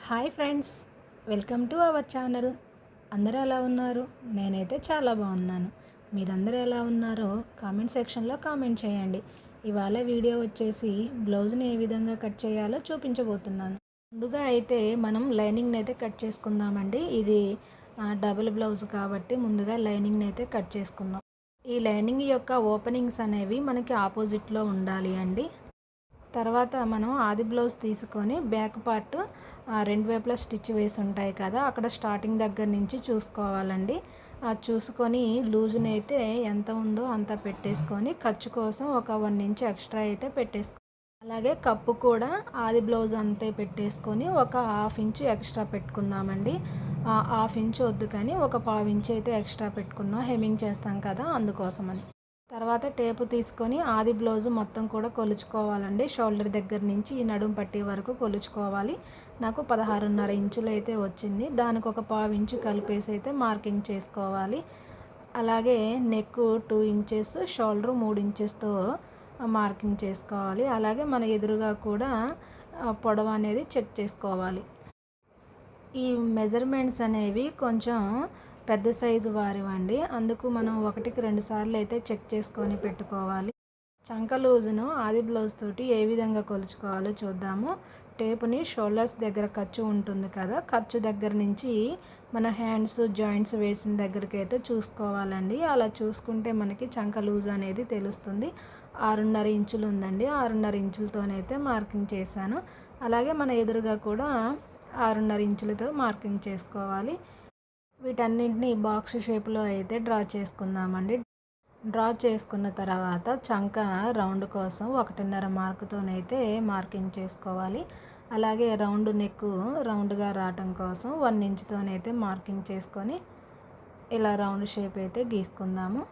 Hi friends, welcome to our channel. అందరూ ఎలా ఉన్నారు? నేనైతే చాలా బాగున్నాను. మీరందరూ ఎలా ఉన్నారో కామెంట్ సెక్షన్లో కామెంట్ చేయండి. ఇవాళ వీడియో వచ్చేసి బ్లౌజ్ని ఏ విధంగా కట్ చేయాలో చూపించబోతున్నాను. ముందుగా అయితే మనం లైనింగ్ని అయితే కట్ చేసుకుందామండి. ఇది డబుల్ బ్లౌజ్ కాబట్టి ముందుగా లైనింగ్ని అయితే కట్ చేసుకుందాం. ఈ లైనింగ్ యొక్క ఓపెనింగ్స్ అనేవి మనకి ఆపోజిట్లో ఉండాలి అండి. తర్వాత మనం ఆది బ్లౌజ్ తీసుకొని బ్యాక్ పార్ట్ రెండు వైపులా స్టిచ్ వేసి ఉంటాయి కదా, అక్కడ స్టార్టింగ్ దగ్గర నుంచి చూసుకోవాలండి. చూసుకొని లూజ్ని అయితే ఎంత ఉందో అంత పెట్టేసుకొని ఖర్చు కోసం ఒక 1 ఇంచ్ ఎక్స్ట్రా అయితే పెట్టేసుకో. అలాగే కప్పు కూడా ఆది బ్లౌజ్ అంతే పెట్టేసుకొని ఒక 1/2 ఇంచు ఎక్స్ట్రా పెట్టుకుందామండి. 1/2 ఇంచు వద్దు కానీ ఒక 1/4 ఇంచు అయితే ఎక్స్ట్రా పెట్టుకుందాం, హెమ్మింగ్ చేస్తాం కదా అందుకోసమని. తర్వాత టేపు తీసుకొని ఆది బ్లౌజ్ మొత్తం కూడా కొలుచుకోవాలండి. షోల్డర్ దగ్గర నుంచి ఈ నడుం పట్టీ వరకు కొలుచుకోవాలి. నాకు 16.5 ఇంచులు అయితే వచ్చింది. దానికి ఒక 1/4 ఇంచు కలిపేసి అయితే మార్కింగ్ చేసుకోవాలి. అలాగే నెక్ 2 ఇంచెస్, షోల్డర్ 3 ఇంచెస్తో మార్కింగ్ చేసుకోవాలి. అలాగే మన ఎదురుగా కూడా పొడవు అనేది చెక్ చేసుకోవాలి. ఈ మెజర్మెంట్స్ అనేవి కొంచెం పెద్ద సైజు వారివండి, అందుకు మనం 1కి 2 సార్లు అయితే చెక్ చేసుకొని పెట్టుకోవాలి. చంక లూజును ఆది బ్లౌజ్ తోటి ఏ విధంగా కొలుచుకోవాలో చూద్దాము. టేపుని షోల్డర్స్ దగ్గర ఖర్చు ఉంటుంది కదా, ఖర్చు దగ్గర నుంచి మన హ్యాండ్స్ జాయింట్స్ వేసిన దగ్గరికి అయితే చూసుకోవాలండి. అలా చూసుకుంటే మనకి చంక లూజ్ అనేది తెలుస్తుంది. 6.5 ఇంచులు ఉందండి. 6.5 ఇంచులతోనైతే మార్కింగ్ చేశాను. అలాగే మన ఎదురుగా కూడా 6.5 ఇంచులతో మార్కింగ్ చేసుకోవాలి. వీటన్నింటినీ బాక్స్ షేప్లో అయితే డ్రా చేసుకుందామండి. డ్రా చేసుకున్న తర్వాత చంక రౌండ్ కోసం 1.5 మార్కుతోనైతే మార్కింగ్ చేసుకోవాలి. అలాగే రౌండ్ నెక్ రౌండ్గా రావటం కోసం 1 ఇంచుతోనైతే మార్కింగ్ చేసుకొని ఇలా రౌండ్ షేప్ అయితే గీసుకుందాము.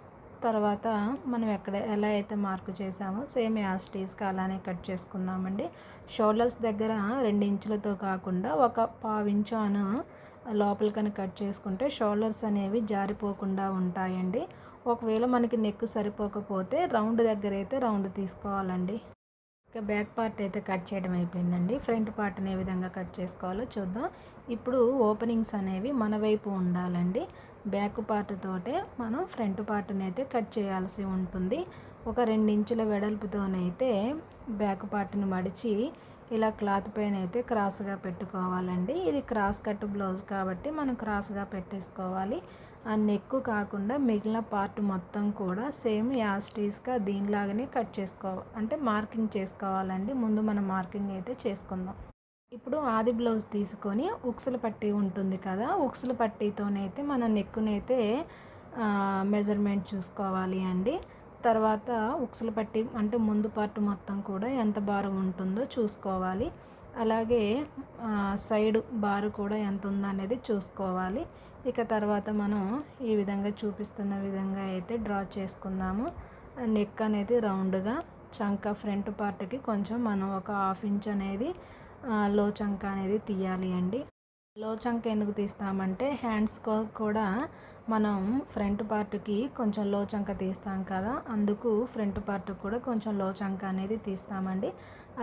తర్వాత మనం ఎలా అయితే మార్కు చేసామో సేమ్ యాజ్ టీజ్గా అలానే కట్ చేసుకుందామండి. షోల్డర్స్ దగ్గర 2 ఇంచులతో కాకుండా ఒక 1/2 ఇంచు లోపలికని కట్ చేసుకుంటే షోల్డర్స్ అనేవి జారిపోకుండా ఉంటాయండి. ఒకవేళ మనకి నెక్ సరిపోకపోతే రౌండ్ దగ్గర అయితే రౌండ్ తీసుకోవాలండి. ఇక బ్యాక్ పార్ట్ అయితే కట్ చేయడం అయిపోయిందండి. ఫ్రంట్ పార్ట్ని ఏ విధంగా కట్ చేసుకోవాలో చూద్దాం. ఇప్పుడు ఓపెనింగ్స్ అనేవి మన వైపు ఉండాలండి. బ్యాక్ పార్ట్ తోటే మనం ఫ్రంట్ పార్ట్ని అయితే కట్ చేయాల్సి ఉంటుంది. ఒక 2 ఇంచుల వెడల్పుతోనైతే బ్యాక్ పార్ట్ని మడిచి ఇలా క్లాత్ పైన అయితే క్రాస్గా పెట్టుకోవాలండి. ఇది క్రాస్ కట్ బ్లౌజ్ కాబట్టి మనం క్రాస్గా పెట్టేసుకోవాలి. ఆ నెక్ కాకుండా మిగిలిన పార్ట్ మొత్తం కూడా సేమ్ యాజ్ టీజ్గా దీనిలాగానే కట్ చేసుకోవాలి, అంటే మార్కింగ్ చేసుకోవాలండి. ముందు మనం మార్కింగ్ అయితే చేసుకుందాం. ఇప్పుడు ఆది బ్లౌజ్ తీసుకొని ఉక్సుల పట్టీ ఉంటుంది కదా, ఉక్సుల పట్టీతోనైతే మన నెక్కునైతే మెజర్మెంట్ చూసుకోవాలి అండి. తర్వాత ఉక్సుల పట్టీ అంటే ముందు పార్ట్ మొత్తం కూడా ఎంత బారు ఉంటుందో చూసుకోవాలి. అలాగే సైడ్ బారు కూడా ఎంత ఉందో అనేది చూసుకోవాలి. ఇక తర్వాత మనం ఈ విధంగా చూపిస్తున్న విధంగా అయితే డ్రా చేసుకుందాము. నెక్ అనేది రౌండ్గా, చంక ఫ్రంట్ పార్ట్కి కొంచెం మనం ఒక 1/2 ఇంచ్ అనేది లో చంక అనేది తీయాలి అండి. లో చంక ఎందుకు తీస్తామంటే హ్యాండ్స్ కూడా మనం ఫ్రంట్ పార్ట్కి కొంచెం లో చంక తీస్తాం కదా, అందుకు ఫ్రంట్ పార్ట్ కూడా కొంచెం లో చంక అనేది తీస్తామండి.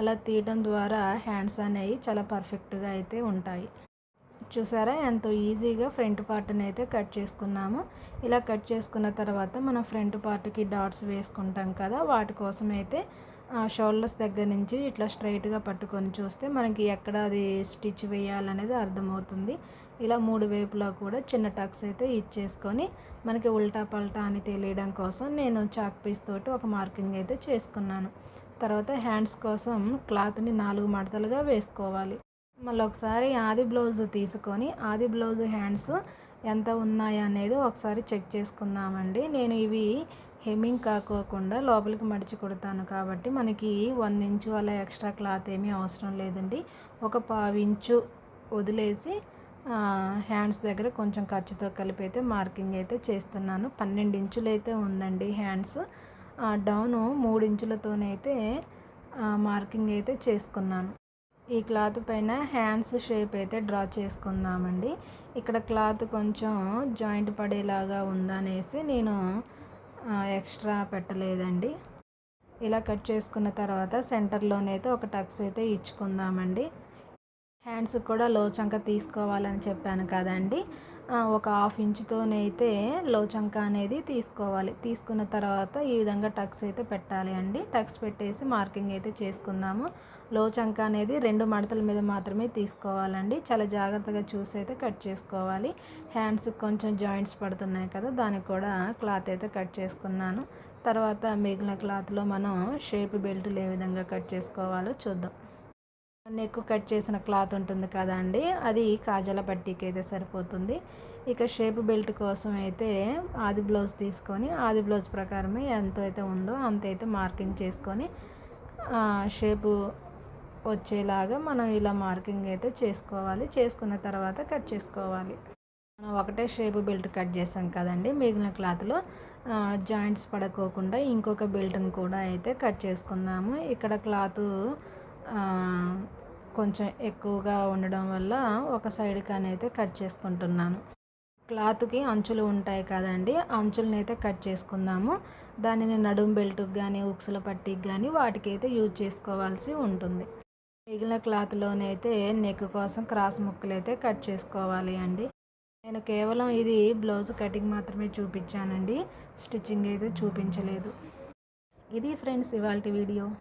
అలా తీయడం ద్వారా హ్యాండ్స్ అనేవి చాలా పర్ఫెక్ట్గా అయితే ఉంటాయి. చూసారా ఎంతో ఈజీగా ఫ్రంట్ పార్ట్ని అయితే కట్ చేసుకున్నాము. ఇలా కట్ చేసుకున్న తర్వాత మనం ఫ్రంట్ పార్ట్కి డాట్స్ వేసుకుంటాం కదా, వాటి కోసం అయితే షోల్డర్స్ దగ్గర నుంచి ఇట్లా స్ట్రైట్గా పట్టుకొని చూస్తే మనకి ఎక్కడ అది స్టిచ్ వేయాలనేది అర్థమవుతుంది. ఇలా 3 వైపులా కూడా చిన్న టక్స్ అయితే ఇచ్చేసుకొని మనకి ఉల్టా పల్టా అని తెలియడం కోసం నేను చాక్ పీస్ తోటి ఒక మార్కింగ్ అయితే చేసుకున్నాను. తర్వాత హ్యాండ్స్ కోసం క్లాత్ని 4 మడతలుగా వేసుకోవాలి. మళ్ళీ ఒకసారి ఆది బ్లౌజ్ తీసుకొని ఆది బ్లౌజ్ హ్యాండ్స్ ఎంత ఉన్నాయి అనేది ఒకసారి చెక్ చేసుకుందామండి. నేను ఇవి హెమ్మింగ్ కాకోకుండా లోపలికి మడిచి కుడతాను కాబట్టి మనకి 1 ఇంచు అలా ఎక్స్ట్రా క్లాత్ ఏమీ అవసరం లేదండి. ఒక 1/2 ఇంచు వదిలేసి హ్యాండ్స్ దగ్గర కొంచెం ఖర్చుతో కలిపి అయితే మార్కింగ్ అయితే చేస్తున్నాను. 12 ఇంచులు అయితే ఉందండి హ్యాండ్స్. డౌను 3 ఇంచులతోనైతే మార్కింగ్ అయితే చేసుకున్నాను. ఈ క్లాత్ పైన హ్యాండ్స్ షేప్ అయితే డ్రా చేసుకుందామండి. ఇక్కడ క్లాత్ కొంచెం జాయింట్ పడేలాగా ఉందనేసి నేను ఎక్స్ట్రా పెట్టలేదండి. ఇలా కట్ చేసుకున్న తర్వాత సెంటర్లోనైతే ఒక టక్స్ అయితే ఇచ్చుకుందామండి. హ్యాండ్స్ కూడా లో చంక తీసుకోవాలని చెప్పాను కదండి. ఒక హాఫ్ ఇంచుతోనైతే లో చంక అనేది తీసుకోవాలి. తీసుకున్న తర్వాత ఈ విధంగా టక్స్ అయితే పెట్టాలి అండి. టక్స్ పెట్టేసి మార్కింగ్ అయితే చేసుకుందాము. లో చంక అనేది 2 మడతల మీద మాత్రమే తీసుకోవాలండి. చాలా జాగ్రత్తగా చూసి అయితే కట్ చేసుకోవాలి. హ్యాండ్స్ కొంచెం జాయింట్స్ పడుతున్నాయి కదా, దానికి కూడా క్లాత్ అయితే కట్ చేసుకున్నాను. తర్వాత మిగిలిన క్లాత్లో మనం షేప్ బెల్ట్లు ఏ విధంగా కట్ చేసుకోవాలో చూద్దాం. నెక్ కట్ చేసిన క్లాత్ ఉంటుంది కదండి, అది కాజాల పట్టీకి అయితే సరిపోతుంది. ఇక షేప్ బెల్ట్ కోసం అయితే ఆది బ్లౌజ్ తీసుకొని ఆది బ్లౌజ్ ప్రకారమే ఎంత అయితే ఉందో అంత అయితే మార్కింగ్ చేసుకొని షేపు వచ్చేలాగా మనం ఇలా మార్కింగ్ అయితే చేసుకోవాలి. చేసుకున్న తర్వాత కట్ చేసుకోవాలి. మనం ఒకటే షేప్ బెల్ట్ కట్ చేసాం కదండి, మిగిలిన క్లాత్లో జాయింట్స్ పడుకోకుండా ఇంకొక బెల్ట్ని కూడా అయితే కట్ చేసుకుందాము. ఇక్కడ క్లాత్ కొంచెం ఎక్కువగా ఉండడం వల్ల ఒక సైడ్ కానీ అయితే కట్ చేసుకుంటున్నాను. క్లాత్కి అంచులు ఉంటాయి కదండి, అంచులను అయితే కట్ చేసుకుందాము. దానిని నడుం బెల్ట్కి కానీ ఉక్సుల పట్టీకి కానీ వాటికి అయితే యూజ్ చేసుకోవాల్సి ఉంటుంది. మిగిలిన క్లాత్లోనైతే నెక్ కోసం క్రాస్ ముక్కలు అయితే కట్ చేసుకోవాలి అండి. నేను కేవలం ఇది బ్లౌజ్ కటింగ్ మాత్రమే చూపించానండి, స్టిచ్చింగ్ అయితే చూపించలేదు. ఇది ఫ్రెండ్స్ ఇవాల్టి వీడియో.